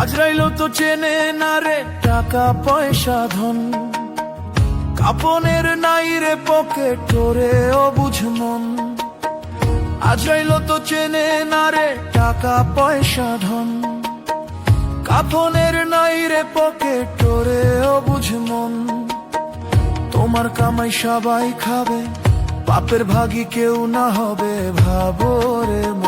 আজরাইলো তো চেনে না রে টাকা পয়সা ধন, কাপনের নাই রে পকেট তোরে অবুঝ মন। আজরাইলো তো চেনে না রে টাকা পয়সা ধন, কাপনের নাই রে পকেট তোরে অবুঝ মন। তোমার কামাই সবাই খাবে, পাপের ভাগী কেউ না হবে, ভাবো রে মন।